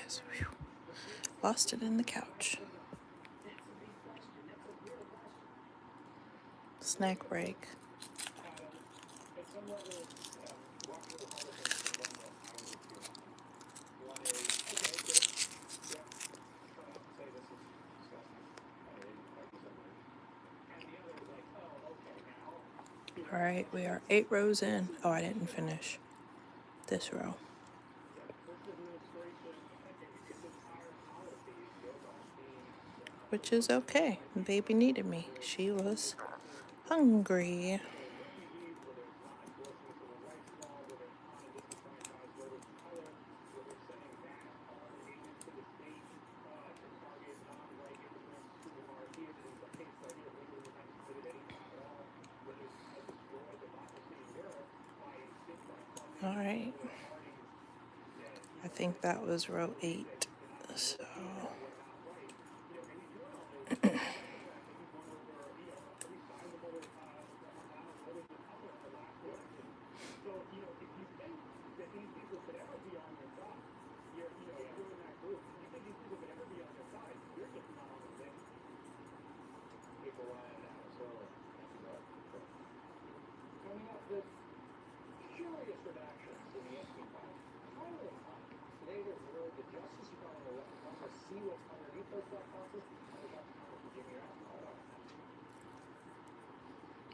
guys. Whew. Lost it in the couch. Snack break. All right, we are 8 rows in. Oh, I didn't finish this row. Which is okay. The baby needed me. She was hungry. All right. I think that was row 8. So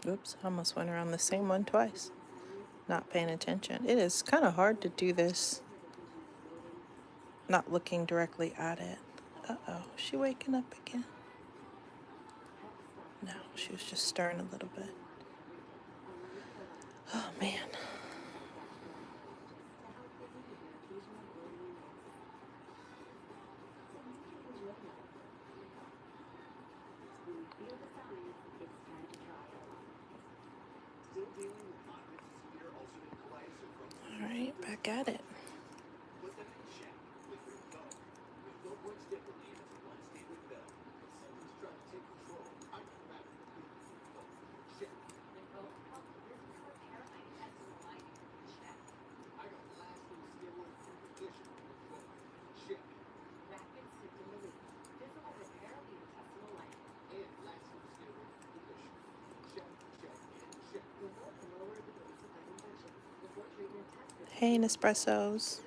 oops, I almost went around the same one twice. Not paying attention. It is kind of hard to do this not looking directly at it. Uh-oh, is she waking up again? No, she was just stirring a little bit. Oh, man. All right, back at it. Hey, Nespressos.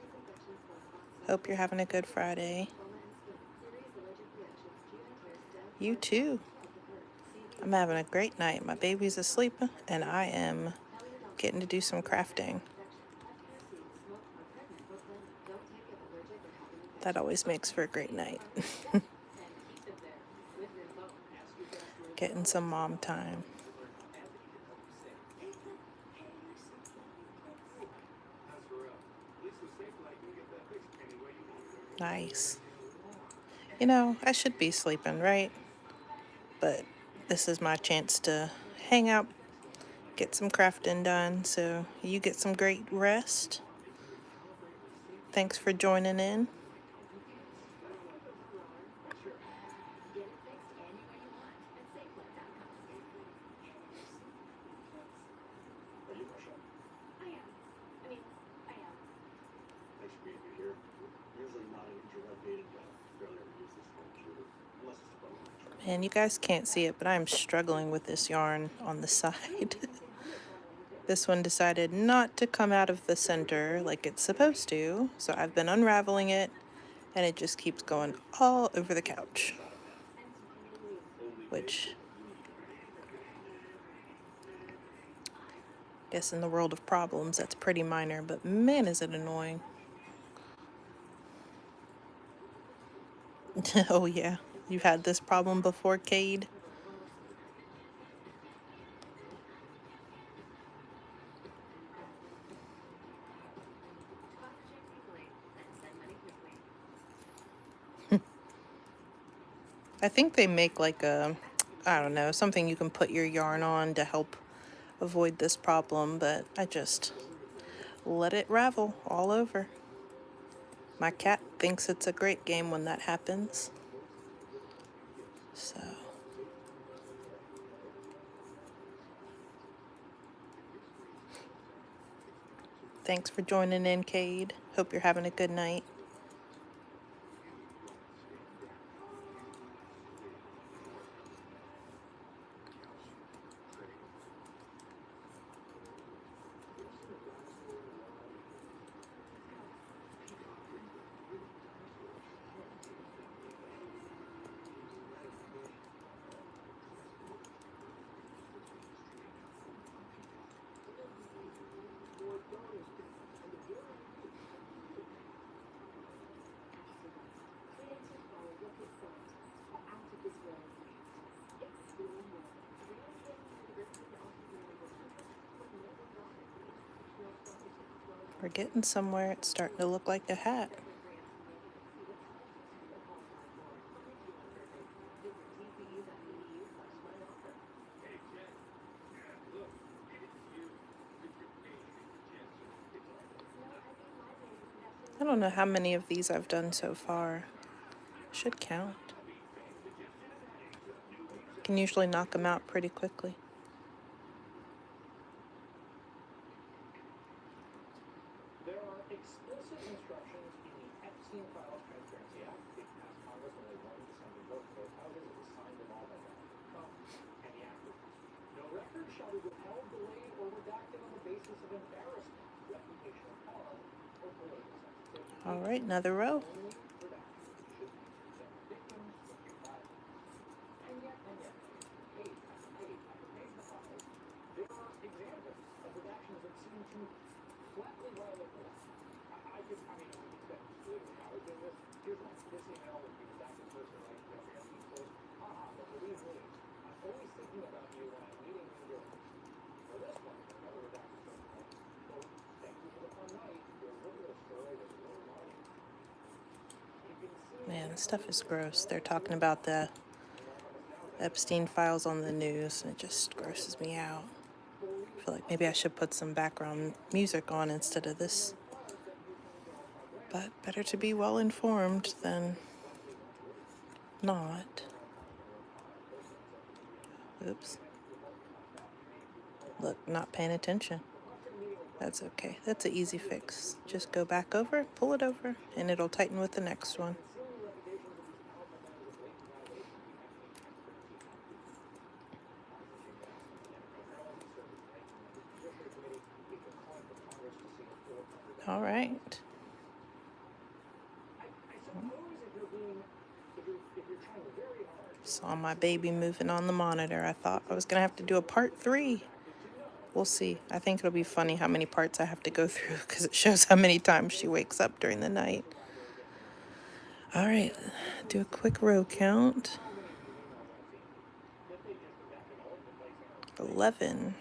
Hope you're having a good Friday. You too. I'm having a great night. My baby's asleep, and I am getting to do some crafting. That always makes for a great night. Getting some mom time. Nice. You know, I should be sleeping, right? But this is my chance to hang out, get some crafting done, so you get some great rest. Thanks for joining in. And you guys can't see it, but I'm struggling with this yarn on the side. This one decided not to come out of the center like it's supposed to, so I've been unraveling it, and it just keeps going all over the couch. Which, I guess in the world of problems, that's pretty minor, but man, is it annoying. Oh yeah, you've had this problem before, Cade? I think they make like a, I don't know, something you can put your yarn on to help avoid this problem, but I just let it ravel all over. My cat thinks it's a great game when that happens. So, thanks for joining in, Cade. Hope you're having a good night. We're getting somewhere. It's starting to look like a hat. I don't know how many of these I've done so far. Should count. Can usually knock them out pretty quickly. There are explicit instructions in the Epstein Files Transparency Act. It passed Congress when they won December vote for those houses. It was signed and all by Donald Trump and the actors. No record shall be withheld, delayed, or redacted on the basis of embarrassment, reputational harm, or political sensitivity. All right, another row. Only redactions should be to protect victims from violence. And yet, page after page after page of the files, there are examples of redactions that seem to flatly violate the law. I mean, we spent literally hours doing this. Here's one. This email with the redacted person, like, everything close. But believe me, I'm always thinking about you when I'm meeting new girls. Or this one, another redacted person, like, quote, thank you for the fun night. Your video story was really funny. You can see. Man, this stuff is gross. They're talking about the Epstein files on the news, and it just grosses me out. I feel like maybe I should put some background music on instead of this. But better to be well informed than not. Oops. Look, not paying attention. That's okay. That's an easy fix. Just go back over, pull it over, and it'll tighten with the next one. All right. Saw my baby moving on the monitor. I thought I was going to have to do a part 3. We'll see. I think it'll be funny how many parts I have to go through because it shows how many times she wakes up during the night. All right, do a quick row count. 11.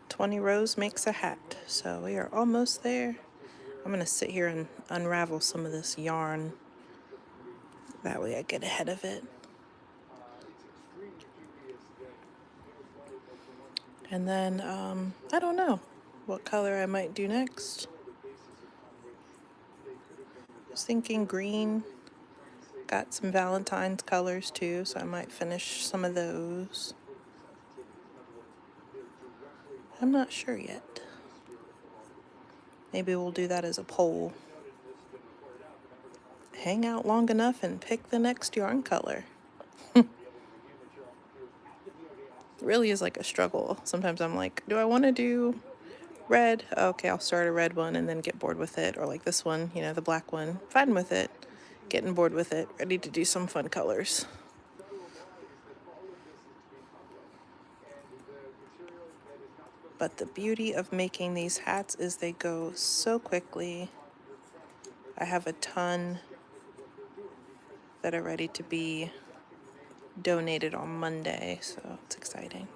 20 rows makes a hat, so we are almost there. I'm going to sit here and unravel some of this yarn. That way I get ahead of it. And then, I don't know what color I might do next. I was thinking green. Got some Valentine's colors too, so I might finish some of those. I'm not sure yet. Maybe we'll do that as a poll. Hang out long enough and pick the next yarn color. It really is like a struggle. Sometimes I'm like, do I want to do red? Okay, I'll start a red one and then get bored with it. Or like this one, the black one. Fine with it. Getting bored with it. Ready to do some fun colors. But the beauty of making these hats is they go so quickly. I have a ton that are ready to be donated on Monday, so it's exciting.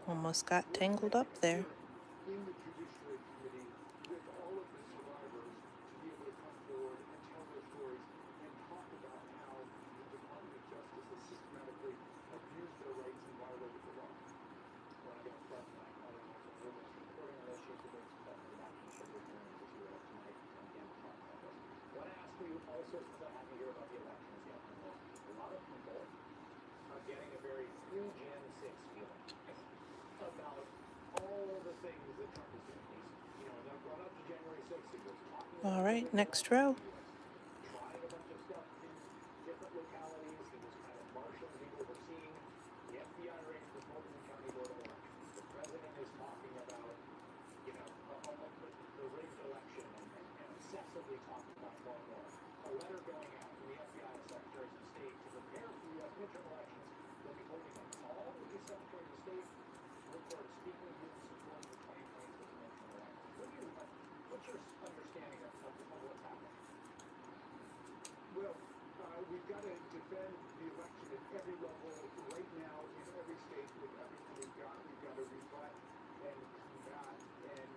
Almost got tangled up there. also, since I'm happy to hear about the elections, a lot of people are getting a very pre-Jan 6 feeling about all the things that Trump is doing. He's, in the run-up to January 6th, he was talking about All right, illegal next elections. row. He was trying a bunch of stuff in different localities. He was kind of marshaling people, overseeing the FBI raids for Fulton County Board of Elections. The president is talking about, the rigged election and obsessively talking about more and more. A letter going out from the FBI to secretaries of state to prepare for U.S. midterm elections. They'll be holding a call with the secretaries of state. Look for a speaking group support for 2026 midterm elections. What's your understanding of what's happening? Well, we've got to defend the election at every level right now in every state with everything we've got. We've got to rebut and combat and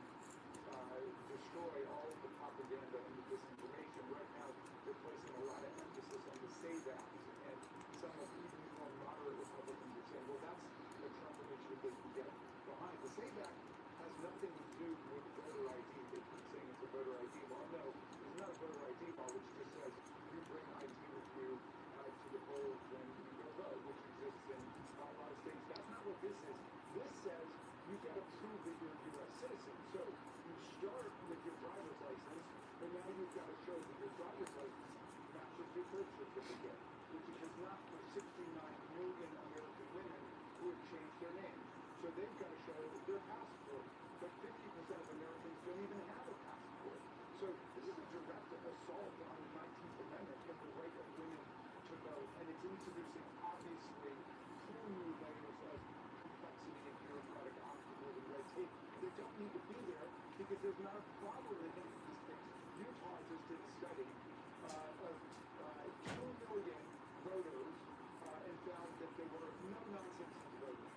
destroy all of the propaganda and the disinformation. Right now, they're placing a lot of emphasis on the SAVE Act, and some of even more moderate Republicans are saying, well, that's a Trump initiative they can get behind. The SAVE Act has nothing to do with voter ID. They keep saying it's a voter ID law. No, it's not a voter ID law, which just says you bring ID with you to the polls when you go vote, which exists in a lot of states. That's not what this is. This says you've got to prove that you're a U.S. citizen. So you start with your driver's license, and now you've got to show that your driver's license matches your birth certificate, which is not for 69 million American women who have changed their name. So they've got to show that their passport, but 50% of Americans don't even have a passport. So this is a direct assault on the 19th Amendment and the right of women to vote, and it's introducing, obviously, whole new layers of complexity and bureaucratic obstacles and red tape that don't need to be there because there's not a problem in any of these things. Utah just did a study of 2 million voters and found that there were no non-citizen voters.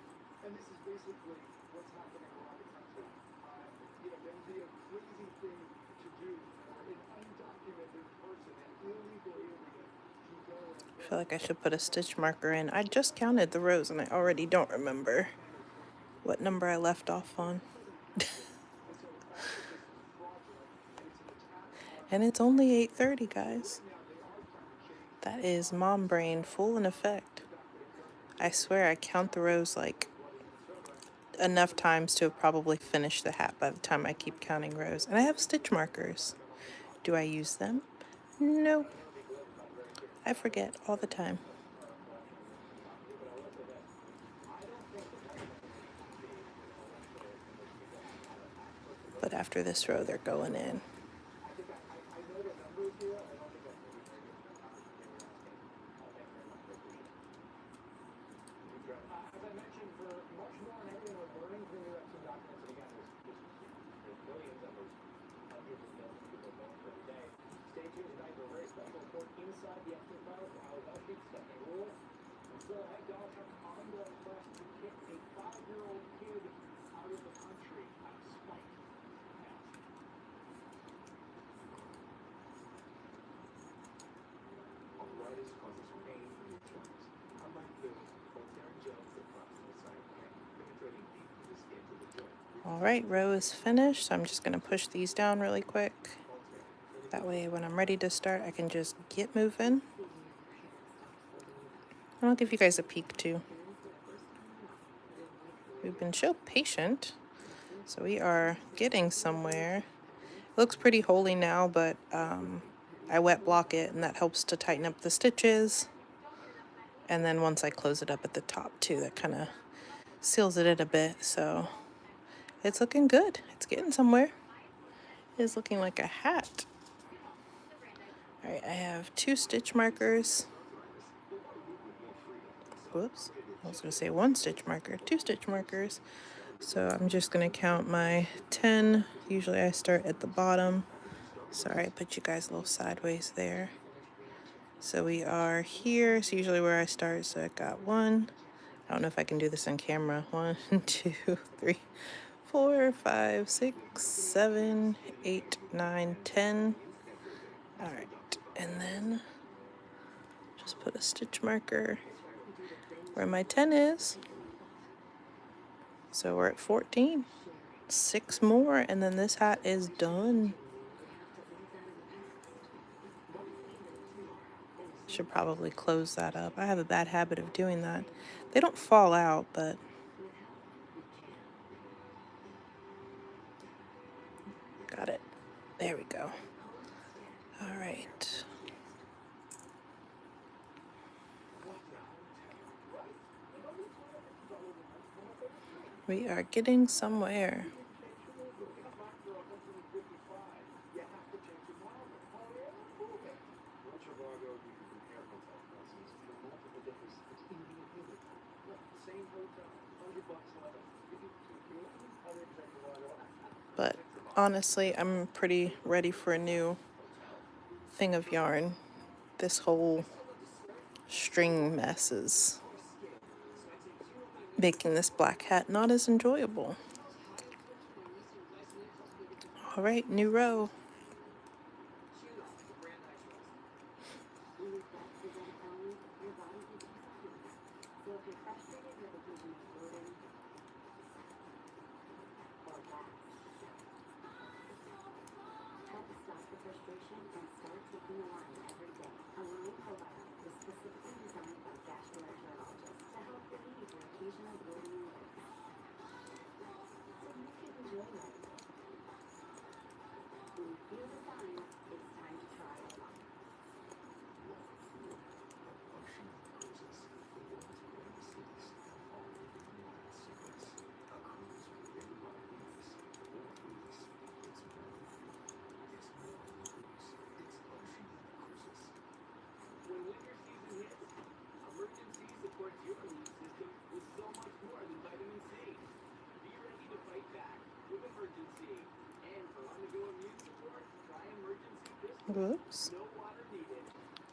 And this is basically what's happening around the country. That would be a crazy thing to do for an undocumented person, an illegal alien, to go and I feel like I should put a stitch marker in. I just counted the rows and I already don't remember what number I left off on. And it's only 8:30, guys. That is mom brain full in effect. I swear I count the rows like enough times to have probably finished the hat by the time I keep counting rows. And I have stitch markers. Do I use them? No. I forget all the time. But after this row, they're going in. I know the numbers here. I don't think that's going to be very good. They were asking. Thank you very much. I appreciate it. As I mentioned, for much more on everything we're learning from the election documents, and again, there's millions of those, hundreds of millions of people going for every day. Stay tuned tonight for a very special report inside the Epstein files with Ali Velshi, Stephanie Rule. And still ahead, Donald Trump's ongoing quest to kick a 5-year-old kid out of the country out of spite. arthritis causes pain in your joints. Unlike pills, Voltaren gels that proximate side pain, penetrating deep into the skin to the joint. All right, row is finished. So I'm just going to push these down really quick. That way, when I'm ready to start, I can just get moving. And I'll give you guys a peek too. We've been so patient. So we are getting somewhere. It looks pretty holy now, but I wet block it and that helps to tighten up the stitches. And then once I close it up at the top too, that kind of seals it in a bit. So it's looking good. It's getting somewhere. It's looking like a hat. All right, I have 2 stitch markers. Whoops, I was gonna say 1 stitch marker, 2 stitch markers. So I'm just gonna count my 10. Usually I start at the bottom. Sorry, I put you guys a little sideways there. So we are here. It's usually where I start. So I got 1. I don't know if I can do this on camera. 1, 2, 3, 4, 5, 6, 7, 8, 9, 10. All right, and then just put a stitch marker where my 10 is. So we're at 14. 6 more, and then this hat is done. Should probably close that up. I have a bad habit of doing that. They don't fall out, but got it. There we go. All right. We are getting somewhere. But honestly, I'm pretty ready for a new thing of yarn. This whole string mess is making this black hat not as enjoyable. All right, new row. Whoops.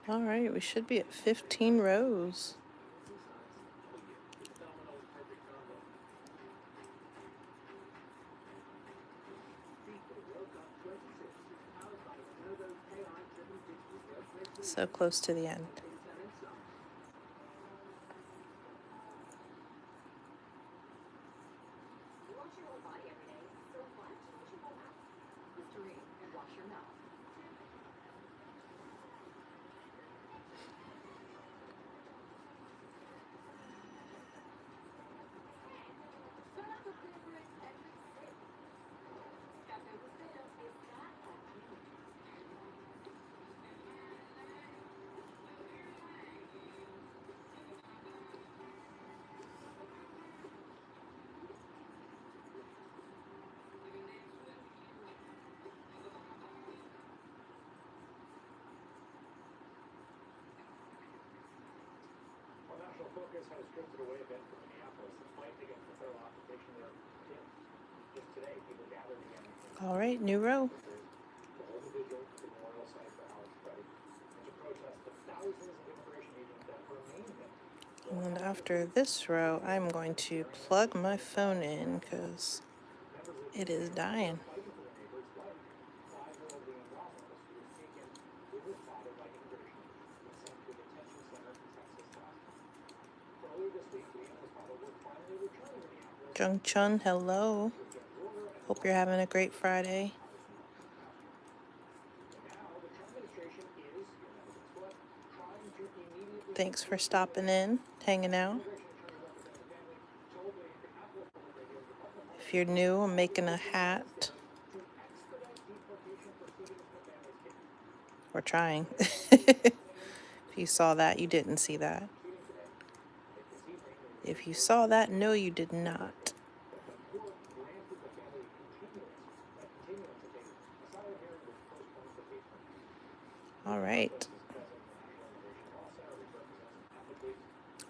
All right, we should be at 15 rows. So close to the end. Focus has drifted away a bit from Minneapolis, despite against the federal occupation there. Just today, people gathered again. All right, new row. To hold a vigil at the memorial site for Alex Freddie, and to protest the thousands of immigration agents that remain there. And after this row, I'm going to plug my phone in because it is dying. Jung Chun, hello. Hope you're having a great Friday. Thanks for stopping in, hanging out. If you're new, I'm making a hat. We're trying. If you saw that, you didn't see that. If you saw that, no, you did not. All right.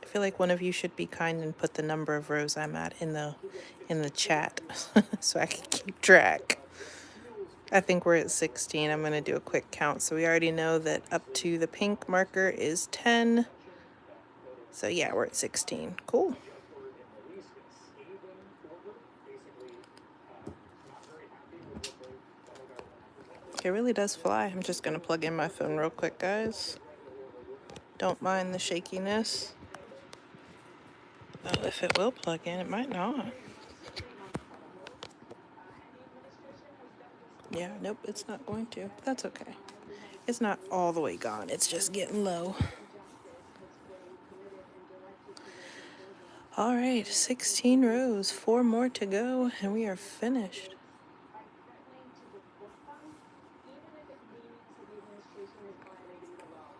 I feel like one of you should be kind and put the number of rows I'm at in the chat so I can keep track. I think we're at 16. I'm going to do a quick count. So we already know that up to the pink marker is 10. So yeah, we're at 16. Cool. It really does fly. I'm just going to plug in my phone real quick, guys. Don't mind the shakiness. Well, if it will plug in, it might not. Yeah, nope, it's not going to. That's okay. It's not all the way gone. It's just getting low. All right, 16 rows, 4 more to go, and we are finished. By threatening to deport them, even if it means that the administration is violating the law.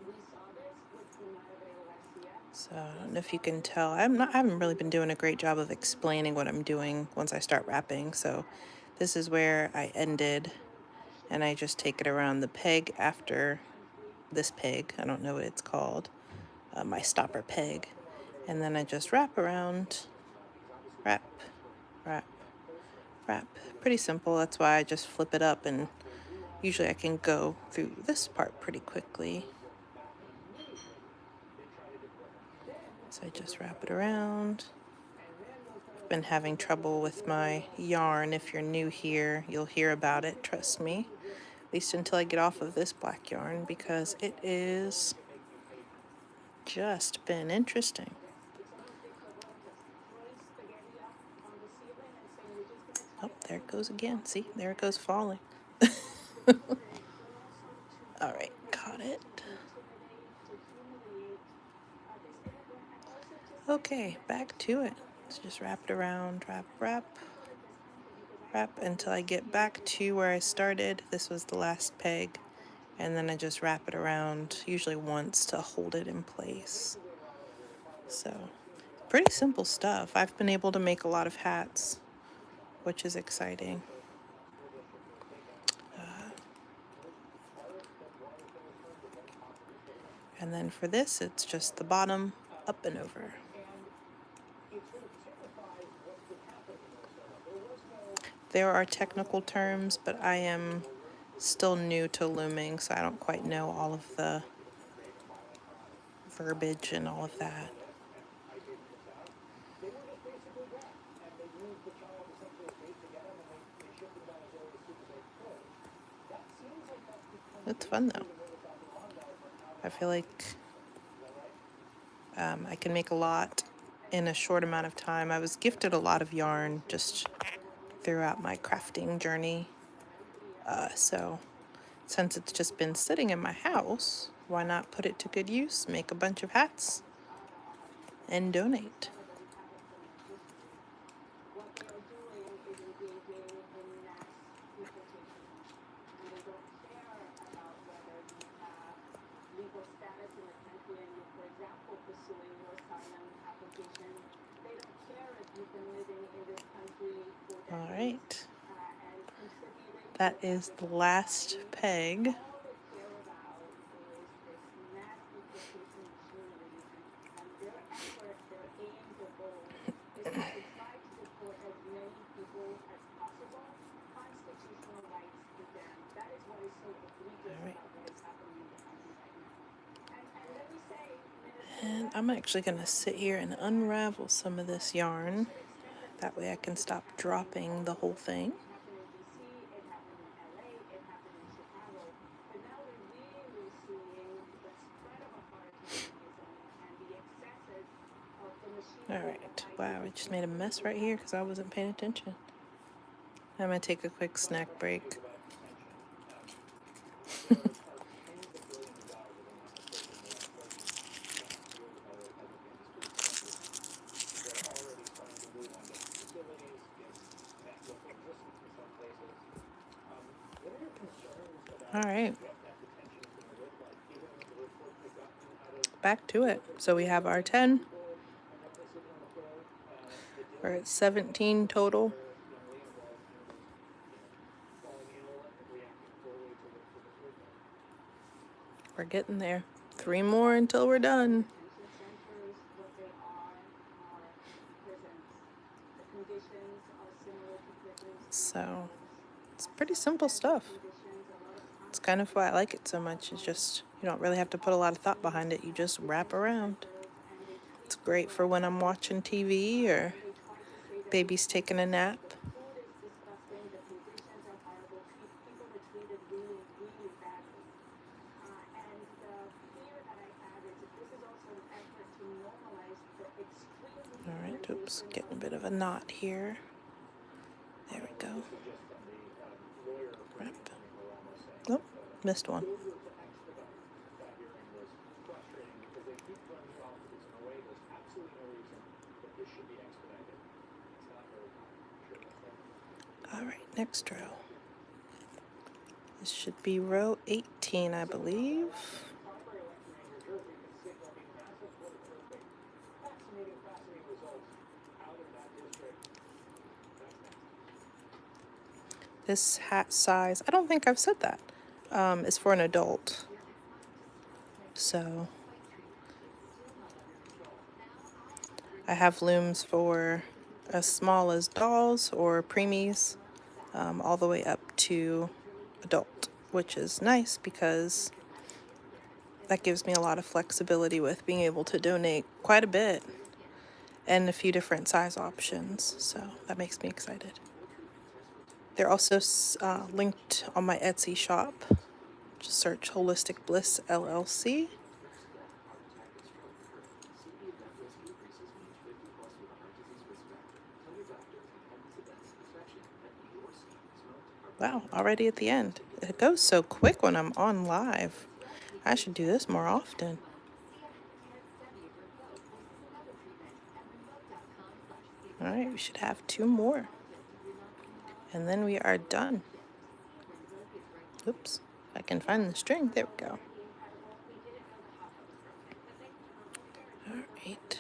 We saw this with Primera Garcia. So I don't know if you can tell. I haven't really been doing a great job of explaining what I'm doing once I start wrapping. So this is where I ended, and I just take it around the peg after this peg. I don't know what it's called. My stopper peg. And then I just wrap around, wrap, wrap, wrap. Pretty simple. That's why I just flip it up, and usually I can go through this part pretty quickly. So I just wrap it around. I've been having trouble with my yarn. If you're new here, you'll hear about it, trust me. At least until I get off of this black yarn, because it is just been interesting. Oh, there it goes again. See, there it goes falling. All right, got it. Okay, back to it. Let's just wrap it around, wrap, wrap, wrap until I get back to where I started. This was the last peg, and then I just wrap it around, usually once, to hold it in place. So, pretty simple stuff. I've been able to make a lot of hats, which is exciting. And then for this, it's just the bottom up and over. There are technical terms, but I am still new to looming, so I don't quite know all of the verbiage and all of that. It's fun though. I feel like I can make a lot in a short amount of time. I was gifted a lot of yarn just throughout my crafting journey. So since it's just been sitting in my house, why not put it to good use, make a bunch of hats, and donate? All right. That is the last peg. And I'm actually going to sit here and unravel some of this yarn. That way I can stop dropping the whole thing. Alright, wow, I just made a mess right here because I wasn't paying attention. I'm going to take a quick snack break. Alright. Back to it. So we have our 10. We're at 17 total. We're getting there. 3 more until we're done. So, it's pretty simple stuff. It's kind of why I like it so much. It's just, you don't really have to put a lot of thought behind it. You just wrap around. It's great for when I'm watching TV or baby's taking a nap. Alright, oops, getting a bit of a knot here. There we go. Wrap. Oh, missed one. All right, next row. This should be row 18, I believe. Primary election in New Jersey could signal a massive political debate. Fascinating results out of that district. That's next. This hat size, I don't think I've said that, is for an adult. So I have looms for as small as dolls or preemies, all the way up to adult, which is nice because that gives me a lot of flexibility with being able to donate quite a bit and a few different size options. So that makes me excited. They're also linked on my Etsy shop. Just search Holistic Bliss LLC. Wow, already at the end. It goes so quick when I'm on live. I should do this more often. All right, we should have 2 more. And then we are done. Oops, I can find the string. There we go. All right.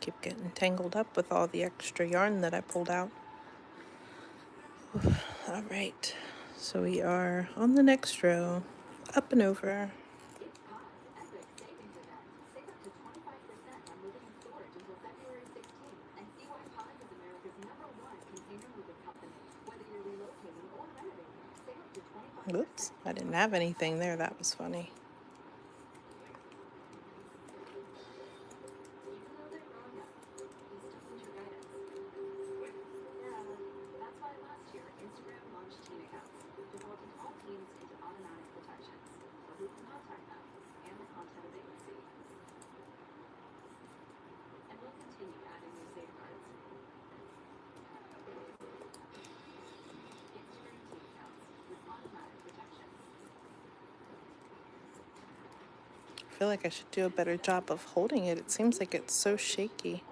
Keep getting tangled up with all the extra yarn that I pulled out. All right, so we are on the next row, up and over. Oops, I didn't have anything there. That was funny. I feel like I should do a better job of holding it. It seems like it's so shaky.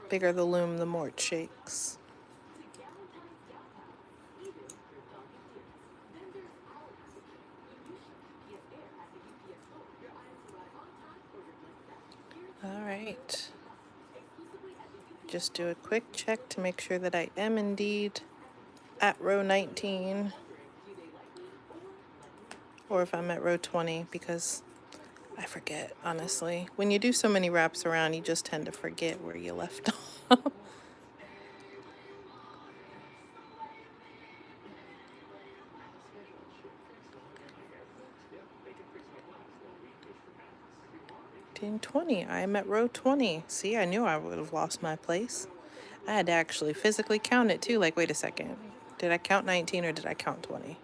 Bigger the loom, the more it shakes. All right. Just do a quick check to make sure that I am indeed at row 19. Or if I'm at row 20, because I forget, honestly. When you do so many wraps around, you just tend to forget where you left off. In 20, I'm at row 20. See, I knew I would have lost my place. I had to actually physically count it too. Like, wait a second. Did I count 19 or did I count 20?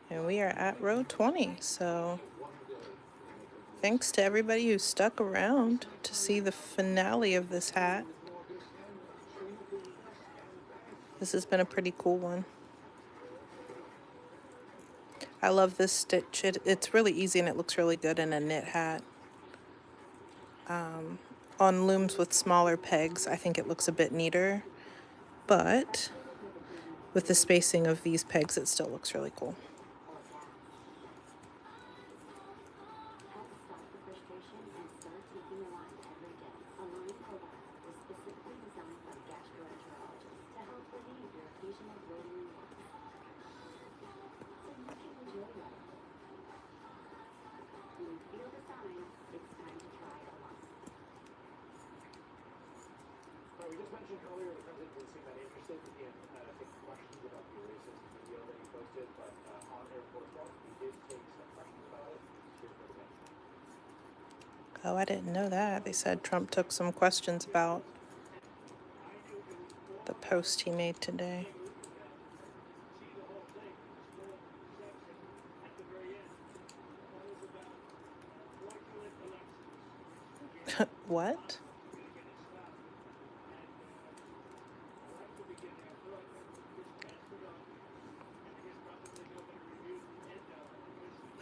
And we are at row 20, so thanks to everybody who stuck around to see the finale of this hat. This has been a pretty cool one. I love this stitch. It's really easy and it looks really good in a knit hat. On looms with smaller pegs, I think it looks a bit neater, but with the spacing of these pegs, it still looks really cool. We just mentioned earlier the president didn't seem that interested in taking questions about the racist video that he posted, but on Air Force One, he did take some questions about it. Here's what he mentioned. Oh, I didn't know that. They said Trump took some questions about the post he made today. What?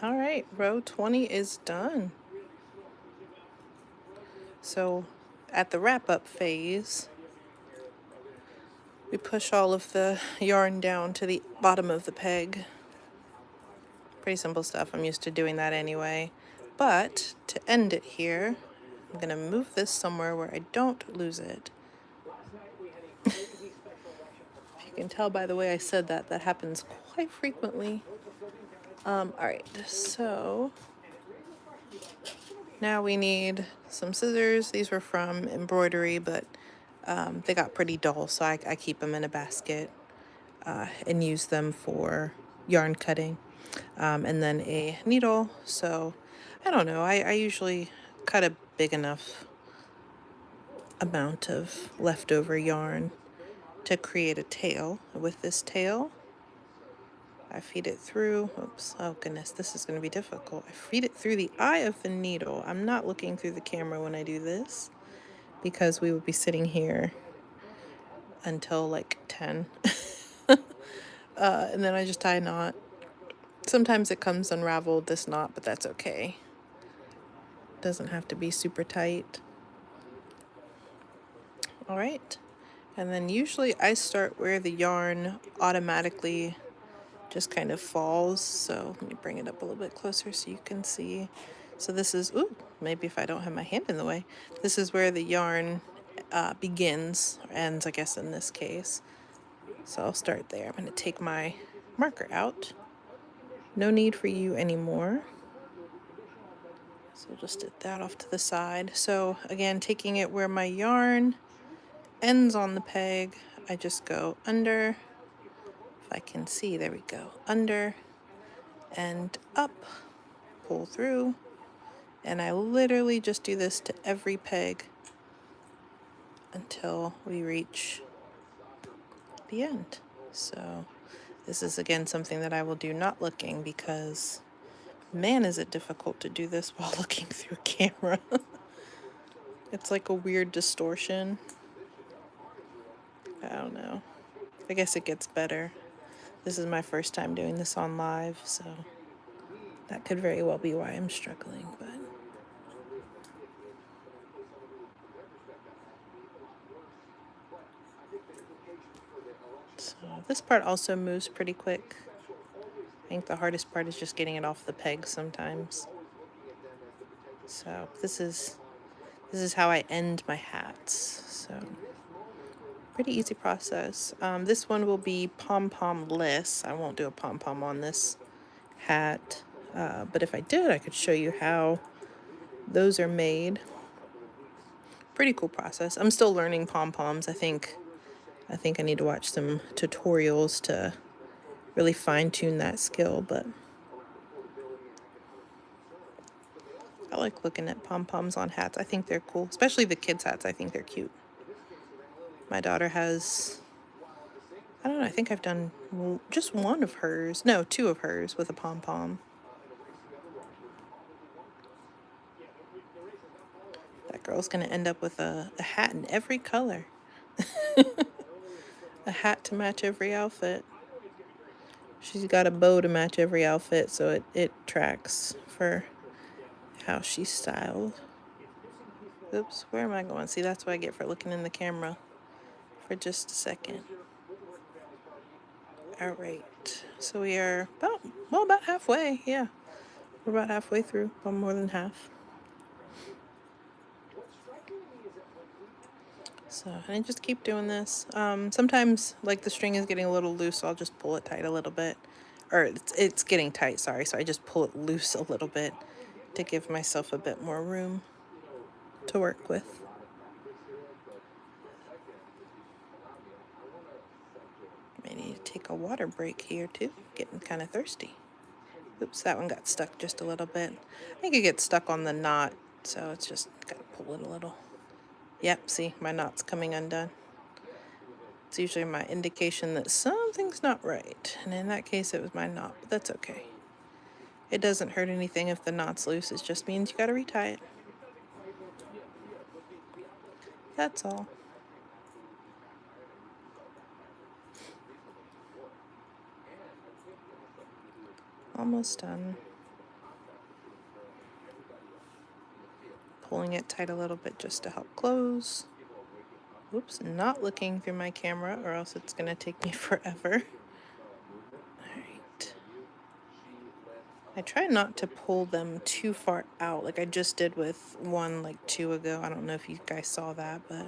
All right, row 20 is done. So at the wrap-up phase, we push all of the yarn down to the bottom of the peg. Pretty simple stuff. I'm used to doing that anyway. But to end it here, I'm going to move this somewhere where I don't lose it. If you can tell by the way I said that, that happens quite frequently. Alright, so now we need some scissors. These were from embroidery, but they got pretty dull, so I keep them in a basket and use them for yarn cutting. And then a needle. So I don't know, I usually cut a big enough amount of leftover yarn to create a tail. With this tail, I feed it through, oops, oh goodness, this is going to be difficult. I feed it through the eye of the needle. I'm not looking through the camera when I do this because we would be sitting here until like 10. And then I just tie a knot. Sometimes it comes unraveled, this knot, but that's okay. Doesn't have to be super tight. All right. And then usually I start where the yarn automatically just kind of falls. So let me bring it up a little bit closer so you can see. So this is, ooh, maybe if I don't have my hand in the way, this is where the yarn begins, or ends, I guess, in this case. So I'll start there. I'm going to take my marker out. No need for you anymore. So just did that off to the side. So again, taking it where my yarn ends on the peg, I just go under. If I can see, there we go. Under and up, pull through. And I literally just do this to every peg until we reach the end. So this is again something that I will do not looking because man is it difficult to do this while looking through a camera. It's like a weird distortion. I don't know. I guess it gets better. This is my first time doing this on live, so that could very well be why I'm struggling, but so this part also moves pretty quick. I think the hardest part is just getting it off the peg sometimes. So this is how I end my hats. So pretty easy process. This one will be pom-pom-less. I won't do a pom-pom on this hat, but if I did, I could show you how those are made. Pretty cool process. I'm still learning pom-poms. I think I need to watch some tutorials to really fine-tune that skill, but I like looking at pom-poms on hats. I think they're cool, especially the kids' hats. I think they're cute. My daughter has, I don't know, I think I've done just one of hers. No, two of hers with a pom-pom. That girl's going to end up with a hat in every color. A hat to match every outfit. She's got a bow to match every outfit, so it tracks for how she's styled. Oops, where am I going? See, that's what I get for looking in the camera for just a second. All right, so we are about halfway. Yeah, we're about halfway through, about more than half. So, and I just keep doing this. Sometimes, like, the string is getting a little loose, so I'll just pull it tight a little bit. Or it's getting tight, sorry, so I just pull it loose a little bit to give myself a bit more room to work with. I need to take a water break here, too. Getting kind of thirsty. Oops, that one got stuck just a little bit. I think it gets stuck on the knot So it's just gotta pull it a little. Yep, see, my knot's coming undone. It's usually my indication that something's not right. And in that case, it was my knot, but that's okay. It doesn't hurt anything if the knot's loose. It just means you gotta retie it. That's all. Almost done. Pulling it tight a little bit just to help close. Oops, not looking through my camera or else it's gonna take me forever. Alright. I try not to pull them too far out like I just did with one like 2 ago. I don't know if you guys saw that, but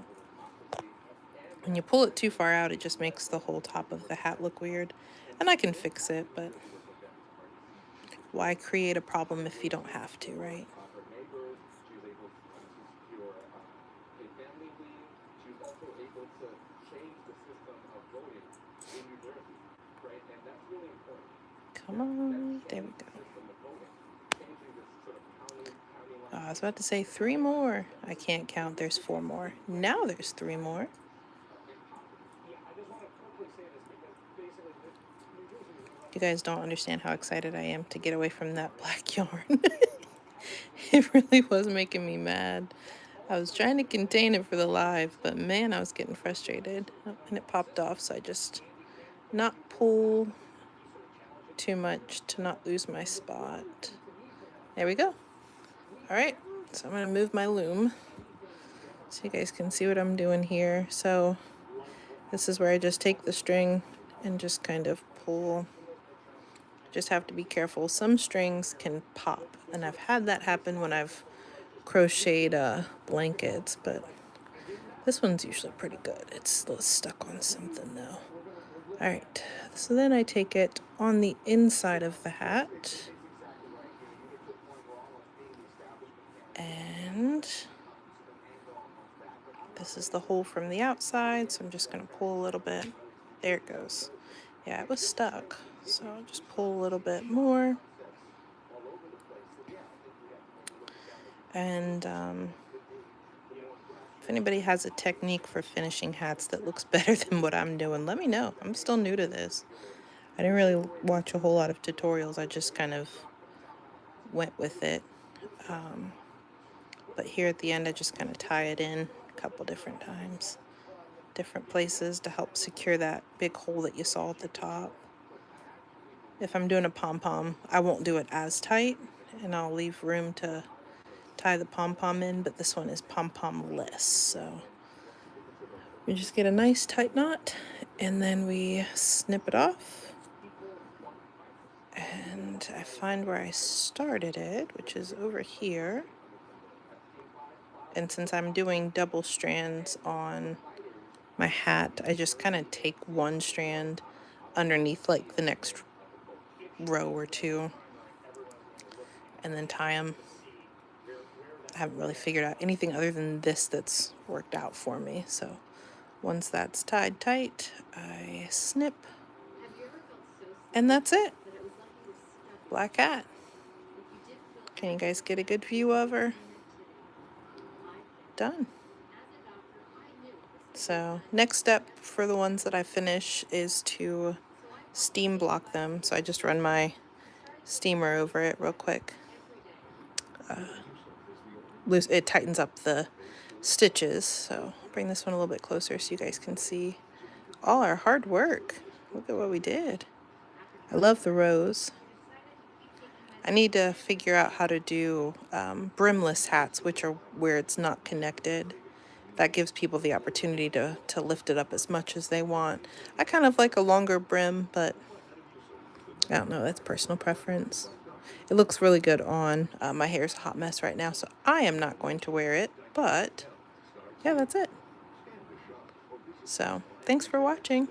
when you pull it too far out, it just makes the whole top of the hat look weird. And I can fix it, but why create a problem if you don't have to, right? Come on, there we go. Oh, I was about to say 3 more. I can't count, there's 4 more. Now there's 3 more. You guys don't understand how excited I am to get away from that black yarn. It really was making me mad. I was trying to contain it for the live, but man, I was getting frustrated. Oh, and it popped off, so I just not pull too much to not lose my spot. There we go. All right, so I'm gonna move my loom so you guys can see what I'm doing here. So this is where I just take the string and just kind of pull. Just have to be careful. Some strings can pop, and I've had that happen when I've crocheted blankets, but this one's usually pretty good. It's a little stuck on something though. All right, so then I take it on the inside of the hat, and this is the hole from the outside, so I'm just gonna pull a little bit. There it goes. Yeah, it was stuck, so I'll just pull a little bit more. And if anybody has a technique for finishing hats that looks better than what I'm doing, let me know. I'm still new to this. I didn't really watch a whole lot of tutorials. I just kind of went with it. But here at the end, I just kind of tie it in a couple different times, different places to help secure that big hole that you saw at the top. If I'm doing a pom-pom, I won't do it as tight, and I'll leave room to tie the pom-pom in, but this one is pom-pom-less, so we just get a nice tight knot, and then we snip it off. And I find where I started it, which is over here. And since I'm doing double strands on my hat, I just kind of take one strand underneath like the next row or 2 and then tie them. I haven't really figured out anything other than this that's worked out for me. So once that's tied tight, I snip, and that's it. Black hat. Can you guys get a good view of her? Done. So next step for the ones that I finish is to steam block them. So I just run my steamer over it real quick. It tightens up the stitches. So I'll bring this one a little bit closer so you guys can see all our hard work. Look at what we did. I love the rows. I need to figure out how to do brimless hats, which are where it's not connected. That gives people the opportunity to lift it up as much as they want. I kind of like a longer brim, but I don't know, that's personal preference. It looks really good on. My hair's a hot mess right now, so I am not going to wear it, but yeah, that's it. So thanks for watching.